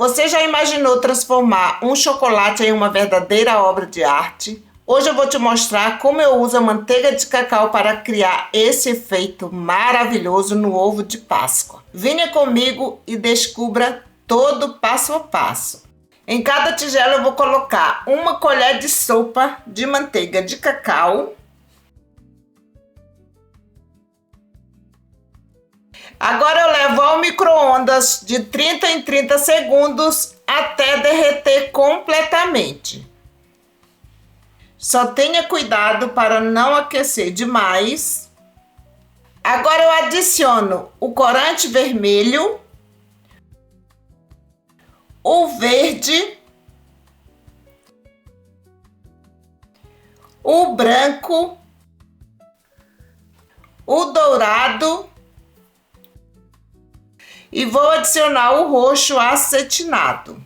Você já imaginou transformar um chocolate em uma verdadeira obra de arte? Hoje eu vou te mostrar como eu uso a manteiga de cacau para criar esse efeito maravilhoso no ovo de Páscoa. Venha comigo e descubra todo passo a passo. Em cada tigela eu vou colocar uma colher de sopa de manteiga de cacau. Agora eu levo ao micro-ondas de 30 em 30 segundos até derreter completamente. Só tenha cuidado para não aquecer demais. Agora eu adiciono o corante vermelho, o verde, o branco, o dourado e vou adicionar o roxo acetinado.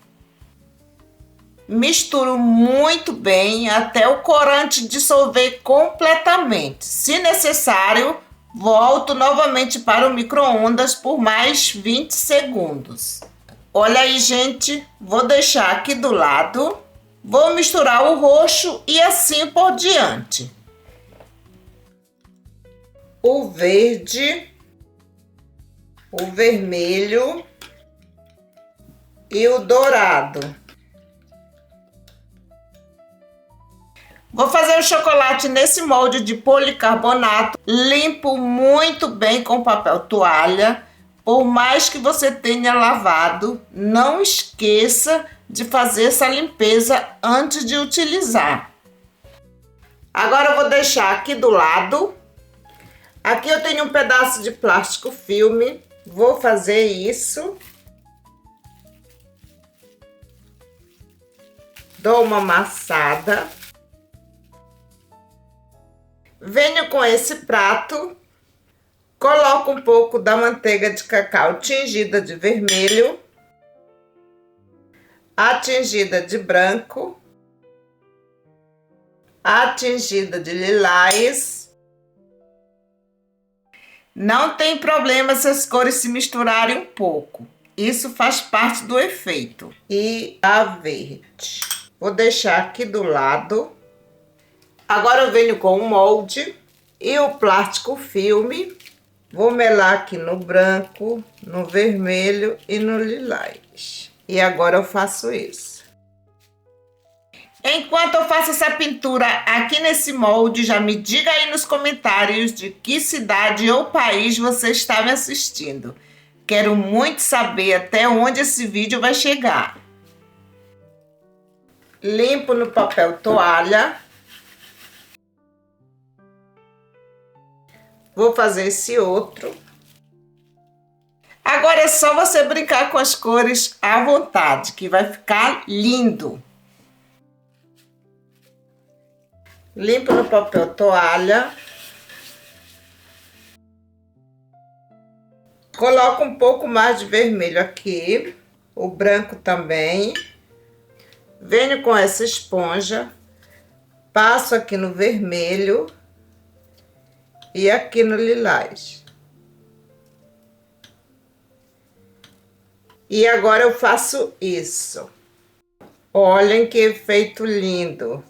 Misturo muito bem até o corante dissolver completamente. Se necessário, volto novamente para o micro-ondas por mais 20 segundos. Olha aí, gente, vou deixar aqui do lado. Vou misturar o roxo e assim por diante. O verde, o vermelho e o dourado. Vou fazer o chocolate nesse molde de policarbonato. Limpo muito bem com papel toalha. Por mais que você tenha lavado, não esqueça de fazer essa limpeza antes de utilizar. Agora eu vou deixar aqui do lado. Aqui eu tenho um pedaço de plástico filme. Vou fazer isso. Dou uma amassada. Venho com esse prato. Coloco um pouco da manteiga de cacau tingida de vermelho. A tingida de branco. A tingida de lilás. Não tem problema se as cores se misturarem um pouco. Isso faz parte do efeito. E a verde. Vou deixar aqui do lado. Agora eu venho com o molde e o plástico filme. Vou melar aqui no branco, no vermelho e no lilás. E agora eu faço isso. Enquanto eu faço essa pintura aqui nesse molde, já me diga aí nos comentários de que cidade ou país você está me assistindo. Quero muito saber até onde esse vídeo vai chegar. Limpo no papel toalha. Vou fazer esse outro. Agora é só você brincar com as cores à vontade, que vai ficar lindo. Limpo no papel toalha. Coloco um pouco mais de vermelho aqui. O branco também. Venho com essa esponja. Passo aqui no vermelho. E aqui no lilás. E agora eu faço isso. Olhem que efeito lindo.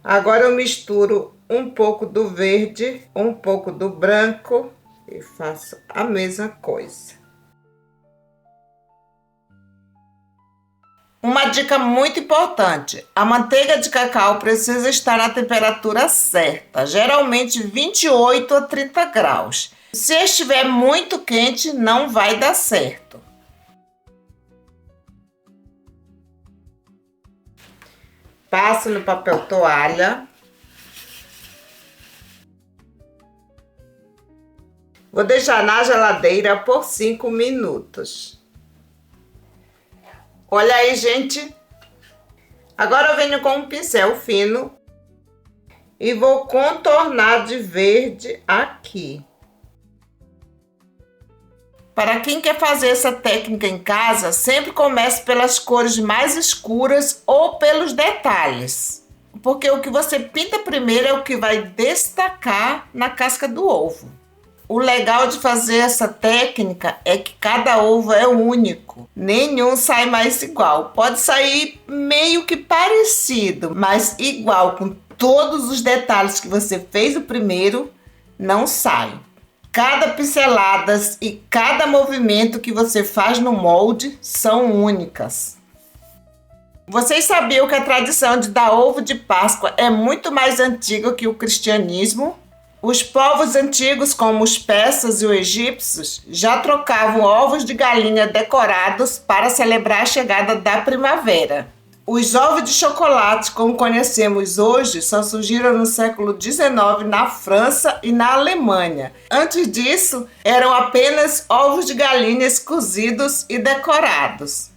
Agora eu misturo um pouco do verde, um pouco do branco e faço a mesma coisa. Uma dica muito importante, a manteiga de cacau precisa estar na temperatura certa, geralmente 28 a 30 graus. Se estiver muito quente, não vai dar certo. Passo no papel toalha. Vou deixar na geladeira por 5 minutos. Olha aí, gente. Agora eu venho com um pincel fino e vou contornar de verde aqui. Para quem quer fazer essa técnica em casa, sempre comece pelas cores mais escuras ou pelos detalhes. porque o que você pinta primeiro é o que vai destacar na casca do ovo. O legal de fazer essa técnica é que cada ovo é único, nenhum sai mais igual. Pode sair meio que parecido, mas igual, com todos os detalhes que você fez o primeiro, não sai. Cada pincelada e cada movimento que você faz no molde são únicas. Vocês sabiam que a tradição de dar ovo de Páscoa é muito mais antiga que o cristianismo? Os povos antigos, como os persas e os egípcios, já trocavam ovos de galinha decorados para celebrar a chegada da primavera. Os ovos de chocolate, como conhecemos hoje, só surgiram no século XIX na França e na Alemanha. Antes disso, eram apenas ovos de galinhas cozidos e decorados.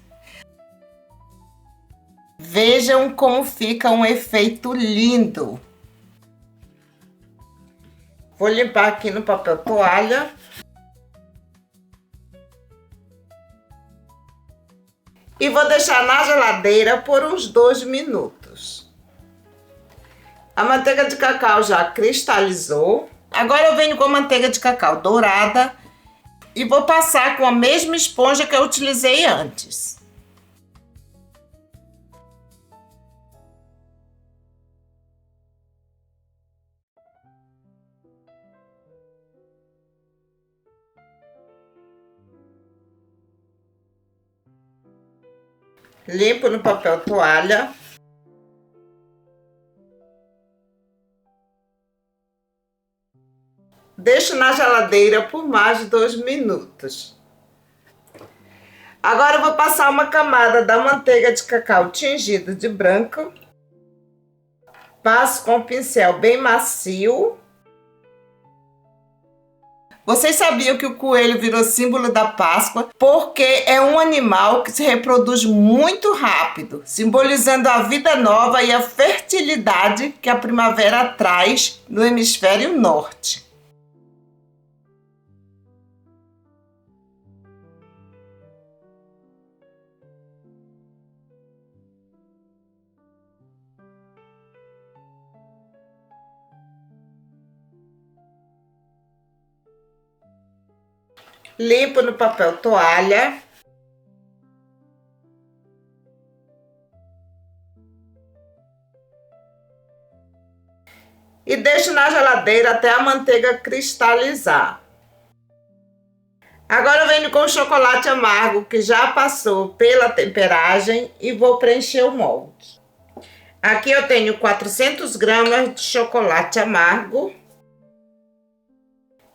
Vejam como fica um efeito lindo. Vou limpar aqui no papel toalha. E vou deixar na geladeira por uns 2 minutos. A manteiga de cacau já cristalizou. Agora eu venho com a manteiga de cacau dourada e vou passar com a mesma esponja que eu utilizei antes. Limpo no papel toalha. Deixo na geladeira por mais de 2 minutos. Agora eu vou passar uma camada da manteiga de cacau tingida de branco. Passo com um pincel bem macio. Vocês sabiam que o coelho virou símbolo da Páscoa porque é um animal que se reproduz muito rápido, simbolizando a vida nova e a fertilidade que a primavera traz no hemisfério norte. Limpo no papel toalha. E deixo na geladeira até a manteiga cristalizar. Agora eu venho com o chocolate amargo que já passou pela temperagem e vou preencher o molde. Aqui eu tenho 400 gramas de chocolate amargo.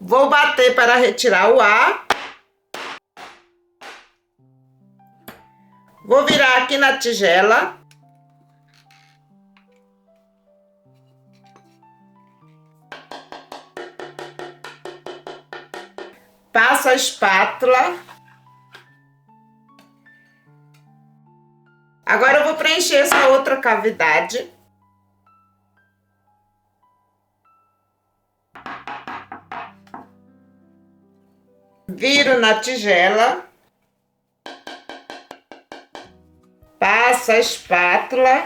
Vou bater para retirar o ar. Vou virar aqui na tigela. Passo a espátula. Agora eu vou preencher essa outra cavidade. Viro na tigela. Passo a espátula.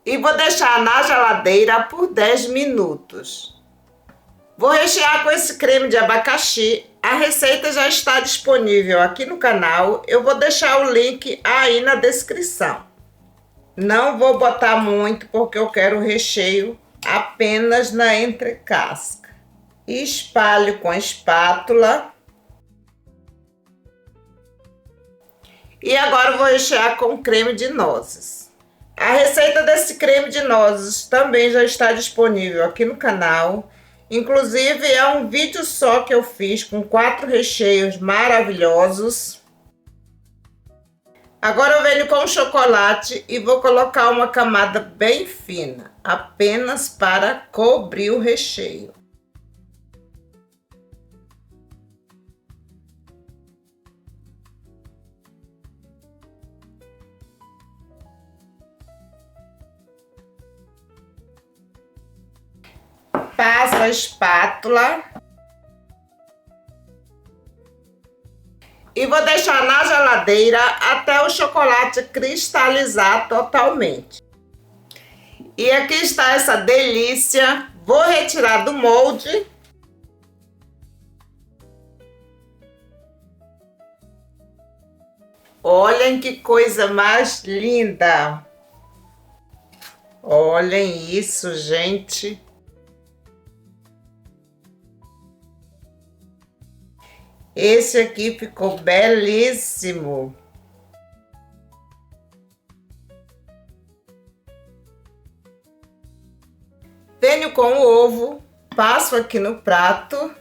E vou deixar na geladeira por 10 minutos. Vou rechear com esse creme de abacaxi. A receita já está disponível aqui no canal. Eu vou deixar o link aí na descrição. Não vou botar muito porque eu quero o recheio apenas na entrecasca. Espalho com a espátula. E agora eu vou rechear com creme de nozes. A receita desse creme de nozes também já está disponível aqui no canal. Inclusive é um vídeo só que eu fiz com 4 recheios maravilhosos. Agora eu venho com o chocolate e vou colocar uma camada bem fina, apenas para cobrir o recheio. Passo a espátula. E vou deixar na geladeira geladeira até o chocolate cristalizar totalmente. E aqui está essa delícia. Vou retirar do molde. Olhem que coisa mais linda. Olhem isso, gente. Esse aqui ficou belíssimo. Venho com o ovo, passo aqui no prato.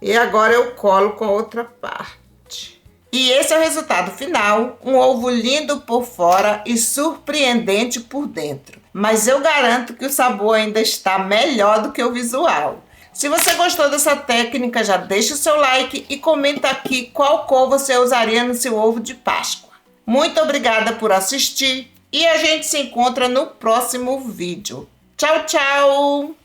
E agora eu colo com a outra parte. E esse é o resultado final, um ovo lindo por fora e surpreendente por dentro. Mas eu garanto que o sabor ainda está melhor do que o visual. Se você gostou dessa técnica, já deixa o seu like e comenta aqui qual cor você usaria no seu ovo de Páscoa. Muito obrigada por assistir e a gente se encontra no próximo vídeo. Tchau, tchau!